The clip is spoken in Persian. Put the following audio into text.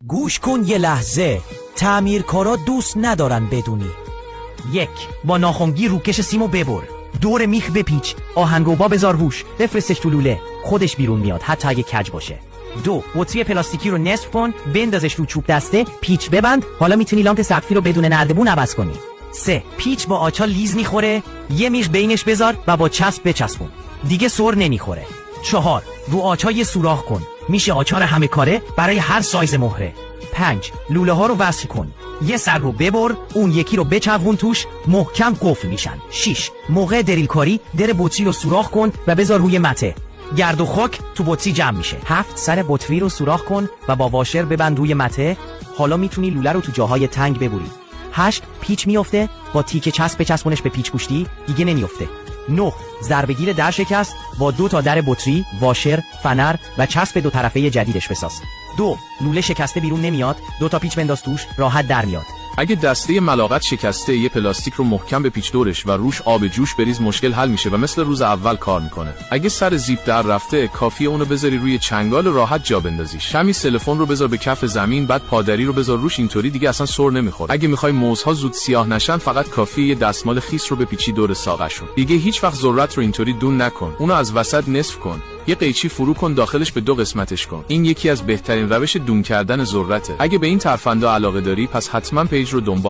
گوش کن یه لحظه. تعمیرکارا دوست ندارن بدونی. 1. با ناخنگی روکش سیمو ببر. دور میخ بپیچ، آهنگوبا بذار روش، بفرستش تو لوله، خودش بیرون میاد حتی اگه کج باشه. 2. بطری پلاستیکی رو نصف کن، بندازش رو چوب دسته، پیچ ببند. حالا میتونی لامپ سقفی رو بدون نردبون عوض کنی. 3. پیچ با آچا لیز میخوره، یه میخ بینش بذار و با چسب بچسبون، دیگه سر نمیخوره. 4. رو آچا یه سوراخ کن، میشه آچار همه کاره برای هر سایز مهره. 5. لوله ها رو وصل کن، یه سر رو ببر، اون یکی رو بچرخون توش، محکم قفل میشن. 6. موقع دریل کاری در بطری رو سوراخ کن و بذار روی مته، گرد و خاک تو بطری جمع میشه. 7. سر بطری رو سوراخ کن و با واشر ببند روی مته. حالا میتونی لوله رو تو جاهای تنگ ببری. 8. پیچ میفته، با تیکه چسب بچسبونش به پیچ گوشتی، دیگه نمیفته. 9. ضربه‌گیر در شکست، با 2 تا در بطری، واشر، فنر و چسب دو طرفه جدیدش بساز. 2. لوله شکسته بیرون نمیاد، 2 تا پیچ بنداز توش، راحت در میاد. اگه دسته ملاقات شکسته، یه پلاستیک رو محکم به پیچ دورش و روش آب جوش بریز، مشکل حل میشه و مثل روز اول کار میکنه. اگه سر زیپ در رفته، کافیه اونو بذاری روی چنگال و راحت جا بندازیش. کمی سلفون رو بذار به کف زمین، بعد پادری رو بذار روش، اینطوری دیگه اصلا سر نمیخوره. اگه میخوای موزها زود سیاه نشن، فقط کافیه یه دستمال خیس رو بپیچی دور ساقشون. دیگه هیچ وقت ذرت رو اینطوری دون نکن، اونو از وسط نصف کن، یه قیچی فرو کن داخلش، به 2 قسمتش کن. این یکی از بهترین روش دون کردن ذرته. اگه به این ترفندا علاقه داری، پس حتما پیج رو دنبال